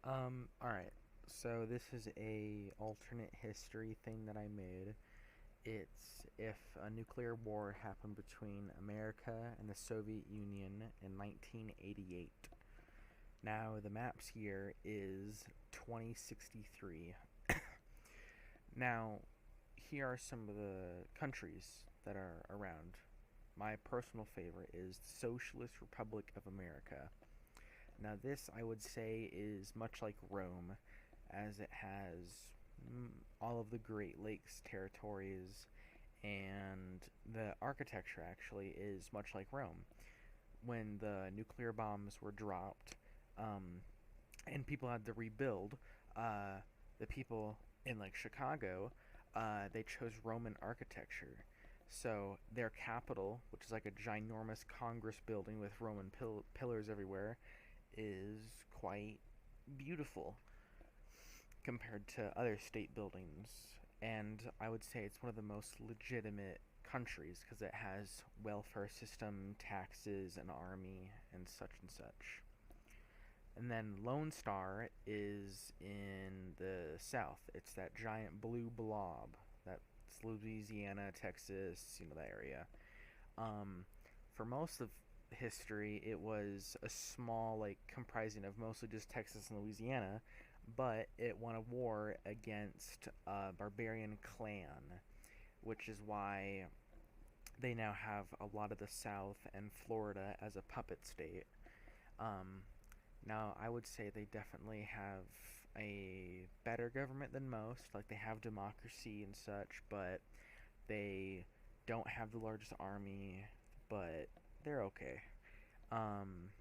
Alright. So this is a alternate history thing that I made. It's if a nuclear war happened between America and the Soviet Union in 1988. Now the map's year is 2063. Now, here are some of the countries that are around. My personal favorite is the Socialist Republic of America. Now, this I would say is much like Rome, as it has all of the Great Lakes territories, and the architecture actually is much like Rome. When the nuclear bombs were dropped, um, and people had to rebuild, the people in like Chicago, they chose Roman architecture. So their capital, which is like a ginormous Congress building with Roman pillars everywhere, is quite beautiful compared to other state buildings. And I would say it's one of the most legitimate countries because it has welfare system, taxes, an army, and such. And then Lone Star is in the south. It's that giant blue blob. That's Louisiana, Texas, that area. Um, for most of history, it was a small, like, comprising of mostly just Texas and Louisiana, but it won a war against a barbarian clan, which is why they now have a lot of the South and Florida as a puppet state. Um, Now, I would say they definitely have a better government than most. Like, they have democracy and such, but they don't have the largest army, but they're okay. Um,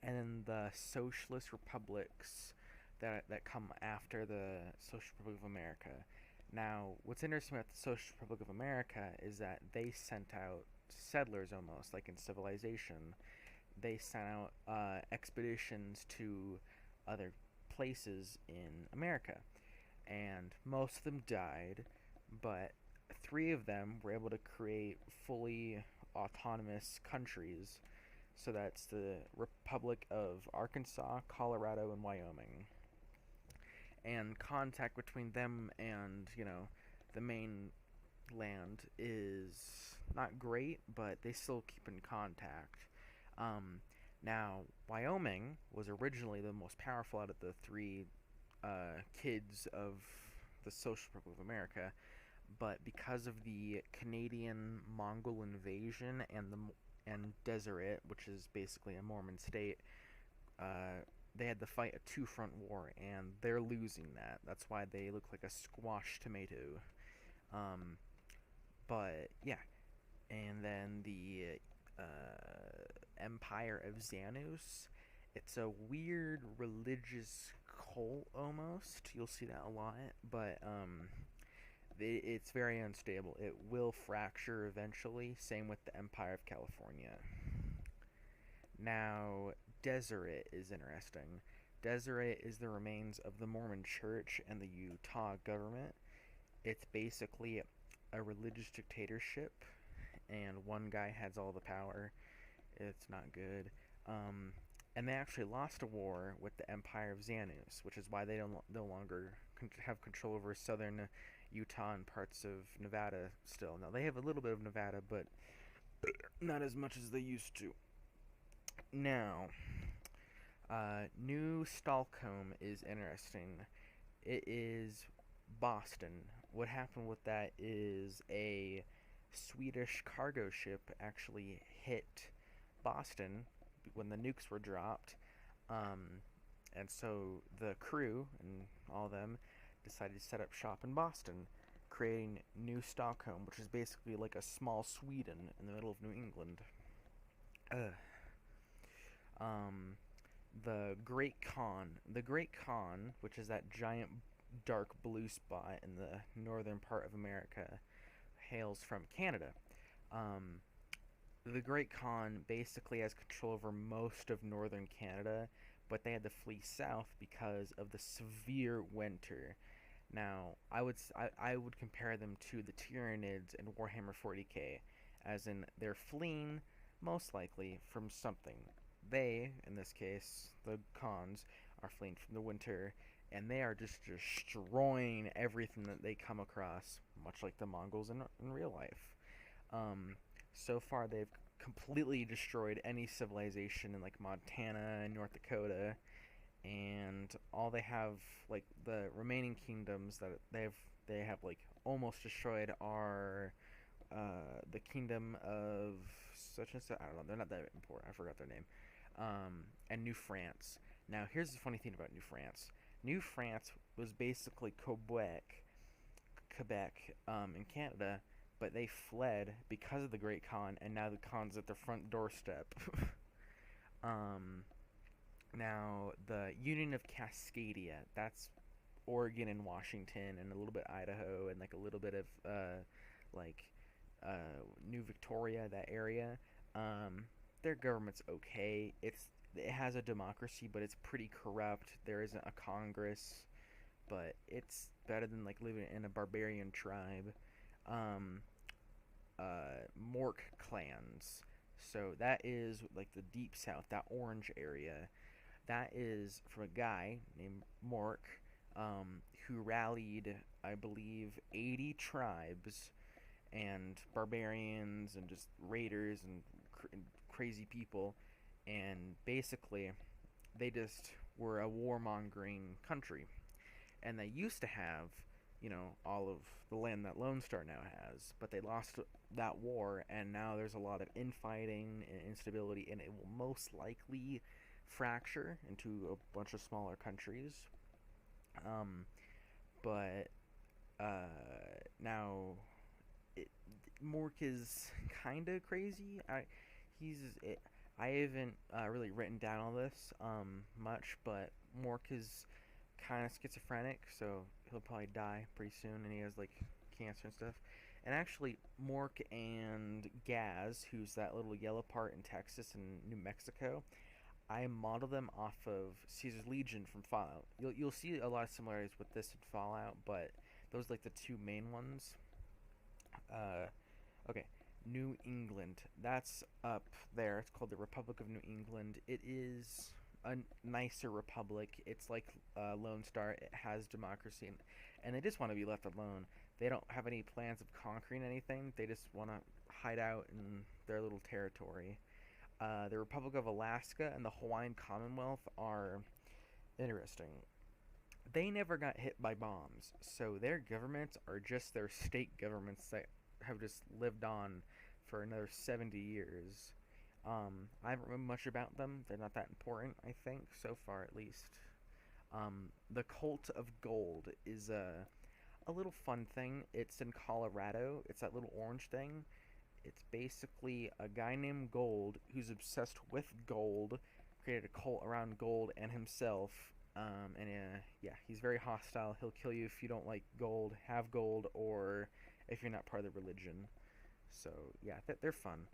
and then the socialist republics that come after the Social Republic of America. Now, what's interesting about the Social Republic of America is that they sent out settlers almost, like in Civilization. They sent out expeditions to other places in America, and most of them died, but three of them were able to create fully autonomous countries. So that's the Republic of Arkansas, Colorado, and Wyoming. And contact between them and, the main land is not great, but they still keep in contact. Um, Now, Wyoming was originally the most powerful out of the three kids of the Social Republic of America, but because of the Canadian Mongol invasion and Deseret, which is basically a Mormon state, they had to fight a two-front war, and they're losing that. That's why they look like a squash tomato. Um, but yeah, and then the Empire of Xanus. It's a weird religious cult almost. You'll see that a lot, but it's very unstable. It will fracture eventually. Same with the Empire of California. Now, Deseret is interesting. Deseret is the remains of the Mormon Church and the Utah government. It's basically a religious dictatorship, and one guy has all the power. It's not good. Um, and they actually lost a war with the Empire of Xanus, which is why they don't no longer have control over southern Utah and parts of Nevada still. Now, they have a little bit of Nevada, but not as much as they used to. Now, New Stockholm is interesting. It is Boston. What happened with that is a Swedish cargo ship actually hit Boston when the nukes were dropped. Um, and so the crew and all of them decided to set up shop in Boston, creating New Stockholm, which is basically like a small Sweden in the middle of New England. Uh, um, the Great Khan, which is that giant dark blue spot in the northern part of America, hails from Canada. Um, the Great Khan basically has control over most of northern Canada, but they had to flee south because of the severe winter. Now, I would compare them to the Tyranids in Warhammer 40k, as in they're fleeing most likely from something. They, in this case, the Khans, are fleeing from the winter, and they are just destroying everything that they come across, much like the Mongols in real life. Um, so far, they've completely destroyed any civilization in like Montana and North Dakota, and all they have, like the remaining kingdoms that they have like almost destroyed, are the kingdom of such and such. I don't know. They're not that important. I forgot their name. And New France. Now, here's the funny thing about New France. New France was basically Quebec, in Canada, but they fled because of the Great Khan, and now the Khan's at their front doorstep. um, Now, the Union of Cascadia, that's Oregon and Washington, and a little bit Idaho, and like a little bit of like New Victoria, that area. Um, their government's okay. It has a democracy, but it's pretty corrupt. There isn't a Congress, but it's better than like living in a barbarian tribe. Um, Mork clans. So that is like the deep south, that orange area. That is from a guy named Mork, who rallied, I believe, 80 tribes and barbarians and just raiders and crazy people, and basically they just were a warmongering country, and they used to have, all of the land that Lone Star now has, but they lost that war, and now there's a lot of infighting and instability, and it will most likely fracture into a bunch of smaller countries. Um, but Now it, Mork is kind of crazy. He's it, I haven't really written down all this much, but Mork is kind of schizophrenic, so he'll probably die pretty soon, and he has like cancer and stuff. And actually, Mork and Gaz, who's that little yellow part in Texas and New Mexico, I model them off of Caesar's Legion from Fallout. You'll see a lot of similarities with this and Fallout, but those are like the two main ones. Uh, okay, New England. That's up there. It's called the Republic of New England. It is a nicer republic. It's like Lone Star. It has democracy, and they just want to be left alone. They don't have any plans of conquering anything. They just want to hide out in their little territory. The Republic of Alaska and the Hawaiian Commonwealth are interesting. They never got hit by bombs, so their governments are just their state governments that have just lived on for another 70 years. I haven't read much about them. They're not that important, I think, so far at least. The Cult of Gold is a little fun thing. It's in Colorado. It's that little orange thing. It's basically a guy named Gold who's obsessed with gold, created a cult around gold and himself. Yeah, he's very hostile. He'll kill you if you don't like gold, have gold, or if you're not part of the religion. So yeah, they're fun.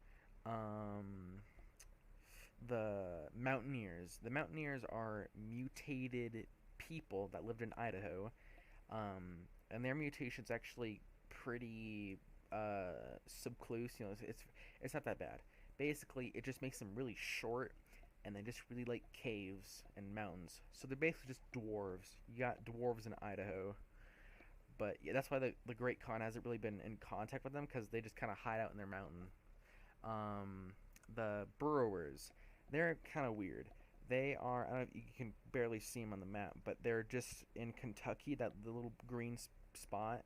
The Mountaineers. The Mountaineers are mutated people that lived in Idaho, and their mutation's actually pretty subcluse. It's not that bad. Basically, it just makes them really short, and they just really like caves and mountains. So they're basically just dwarves. You got dwarves in Idaho, but yeah, that's why the Great Khan hasn't really been in contact with them, because they just kind of hide out in their mountain. The Burrowers, they're kind of weird. They are, I don't know if you can barely see them on the map, but they're just in Kentucky, that the little green spot.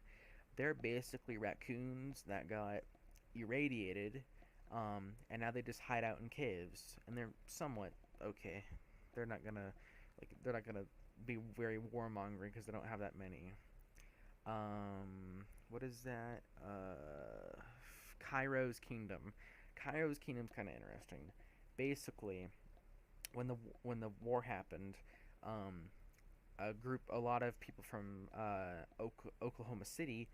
They're basically raccoons that got irradiated, and now they just hide out in caves, and they're somewhat okay. They're not gonna be very warmongering because they don't have that many. What is that? Cairo's Kingdom. Cairo's Kingdom's kind of interesting. Basically, when the war happened, a lot of people from Oklahoma City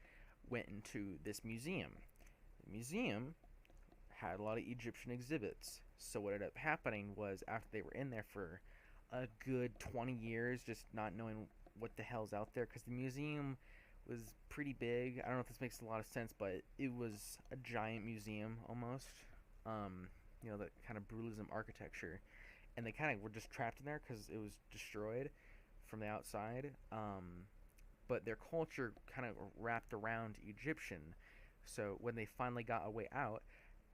went into this museum. The museum had a lot of Egyptian exhibits. So what ended up happening was, after they were in there for a good 20 years, just not knowing what the hell's out there, because the museum was pretty big. I don't know if this makes a lot of sense, but it was a giant museum almost. That kind of brutalism architecture. and they kind of were just trapped in there because it was destroyed from the outside. But their culture kind of wrapped around Egyptian. So when they finally got a way out,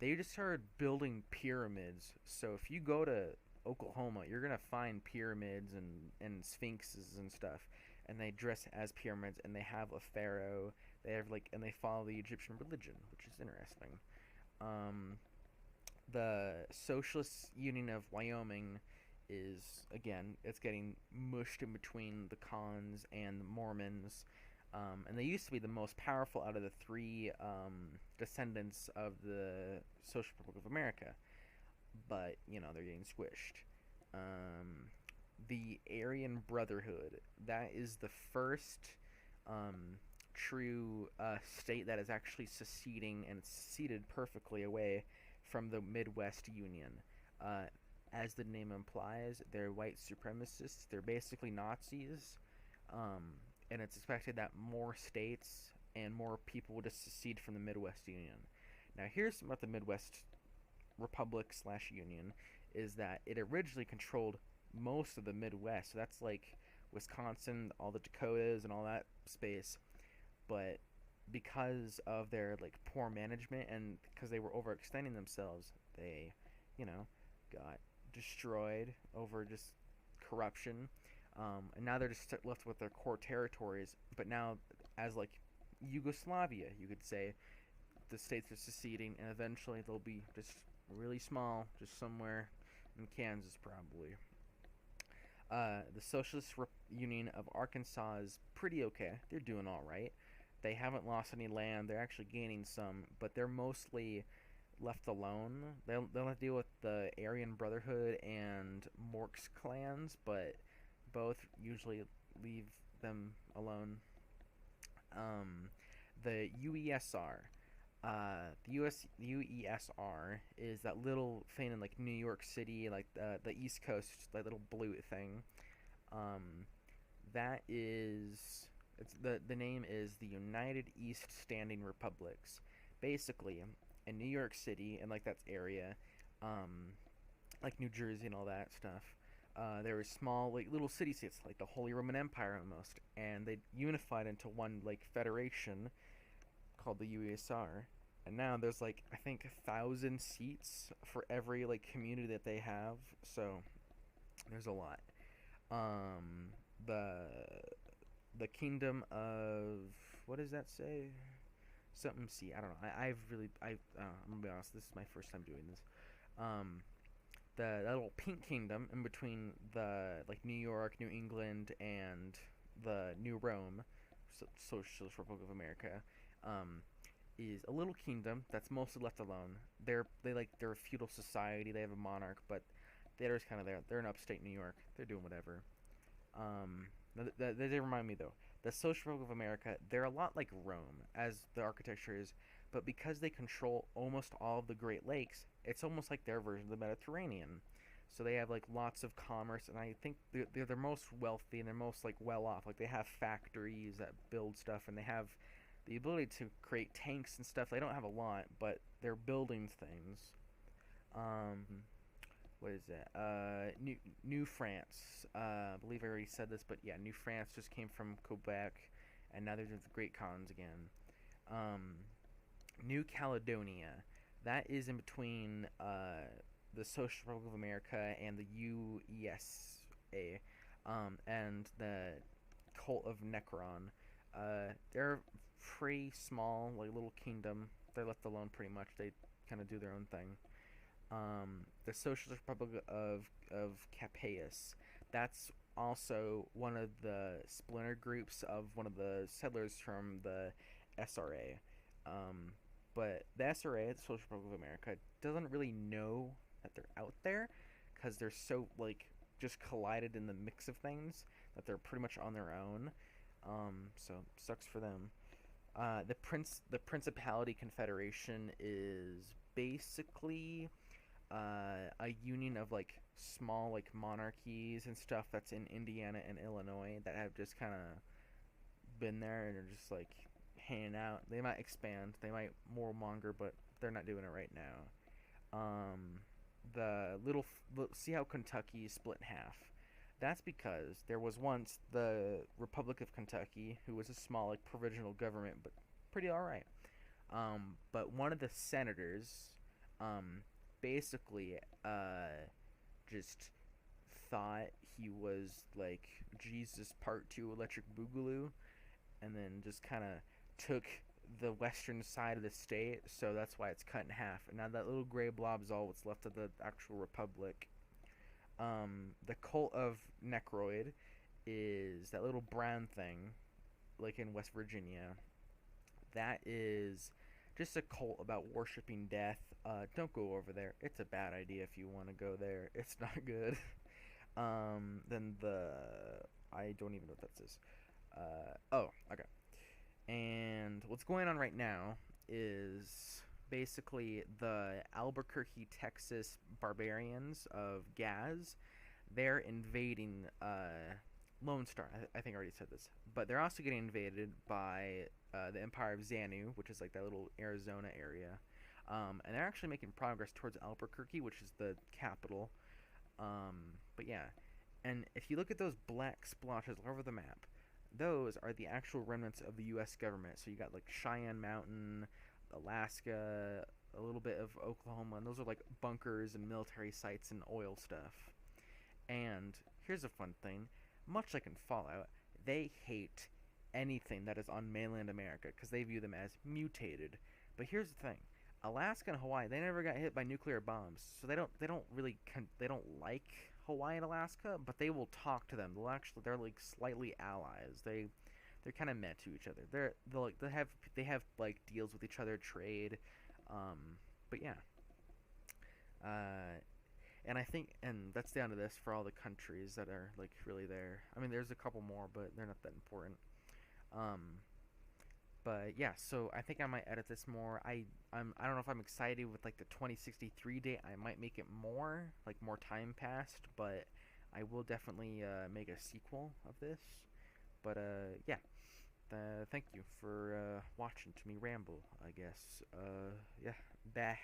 they just started building pyramids. So if you go to Oklahoma, you're gonna find pyramids and sphinxes and stuff, and they dress as pyramids, and they have a pharaoh. They have like, and they follow the Egyptian religion, which is interesting. Um, the Socialist Union of Wyoming is, again, it's getting mushed in between the Khans and the Mormons. And they used to be the most powerful out of the three descendants of the Social Republic of America, but they're getting squished. The Aryan Brotherhood, that is the first true state that is actually seceding, and it's seceded perfectly away from the Midwest Union. As the name implies, they're white supremacists. They're basically Nazis, and it's expected that more states and more people will just secede from the Midwest Union. Now, here's what the Midwest Republic / Union is: that it originally controlled most of the Midwest. So that's like Wisconsin, all the Dakotas, and all that space. But because of their like poor management and because they were overextending themselves, they, got destroyed over just corruption. And now they're just left with their core territories. But now, as like Yugoslavia, you could say, the states are seceding, and eventually they'll be just really small, just somewhere in Kansas, probably. The Socialist Union of Arkansas is pretty okay. They're doing all right. They haven't lost any land. They're actually gaining some, but they're mostly left alone. They'll have to deal with the Aryan Brotherhood and Morks clans, but both usually leave them alone. The UESR. The UESR is that little thing in like New York City, like the East Coast, that little blue thing. That is, it's the name is the United East Standing Republics. Basically, in New York City and like that area, like New Jersey and all that stuff, there were small like little city states like the Holy Roman Empire almost, and they unified into one like federation called the UESR. And now there's like I think 1,000 seats for every like community that they have, so there's a lot. The Kingdom of, what does that say? Something C. I don't know. I'm gonna be honest. This is my first time doing this. That little pink kingdom in between the like New York, New England, and the New Rome, Socialist Republic of America, is a little kingdom that's mostly left alone. They're a feudal society. They have a monarch, but they're just kind of there. They're in upstate New York. They're doing whatever. They remind me though. The Social Republic of America, they're a lot like Rome as the architecture is, but because they control almost all of the Great Lakes, it's almost like their version of the Mediterranean. So they have like lots of commerce, and I think they're most wealthy and they're most like well off. Like they have factories that build stuff, and they have the ability to create tanks and stuff. They don't have a lot, but they're building things. What is that? New France. I believe I already said this, but yeah, New France just came from Quebec, and now they're doing the Great Khans again. New Caledonia. That is in between the Social Republic of America and the UESA, and the Cult of Necron. They're pretty small, like little kingdom. They're left alone pretty much. They kind of do their own thing. The Socialist Republic of Capais. That's also one of the splinter groups of one of the settlers from the SRA. But the SRA, the Social Republic of America, doesn't really know that they're out there because they're so like just collided in the mix of things that they're pretty much on their own. So sucks for them. The Principality Confederation is basically a union of like small like monarchies and stuff that's in Indiana and Illinois that have just kind of been there and are just like hanging out. They might expand, they might warmonger, but they're not doing it right now. the see how Kentucky is split in half. That's because there was once the Republic of Kentucky, who was a small like provisional government, but pretty all right. But one of the senators, um, basically, just thought he was like Jesus Part Two Electric Boogaloo, and then just kind of took the western side of the state, so that's why it's cut in half. And now that little gray blob is all what's left of the actual republic. The cult of Necroid is that little brown thing, like in West Virginia. That is just a cult about worshiping death. Don't go over there. It's a bad idea if you want to go there. It's not good. Then the I don't even know what that is. Oh, okay. And what's going on right now is basically the Albuquerque, Texas barbarians of Gaz. They're invading Lone Star. I think I already said this, but they're also getting invaded by the Empire of Xanu, which is like that little Arizona area. And they're actually making progress towards Albuquerque, which is the capital. But yeah, and if you look at those black splotches all over the map, those are the actual remnants of the U.S. government. So you got like Cheyenne Mountain, Alaska, a little bit of Oklahoma, and those are like bunkers and military sites and oil stuff. And here's a fun thing: much like in Fallout, they hate anything that is on mainland America because they view them as mutated. But here's the thing: Alaska and Hawaii, they never got hit by nuclear bombs, so they don't like Hawaii and Alaska, but they will talk to them. They're like slightly allies. They're kind of met to each other. They have like deals with each other, trade. But yeah. And I think, and that's down to this for all the countries that are like really there. I mean, there's a couple more, but they're not that important. Um, but yeah, so I think I might edit this more. I don't know if I'm excited with like the 2063 date. I might make it more, like more time passed, but I will definitely make a sequel of this. But yeah, thank you for watching to me ramble, I guess. Yeah, bah.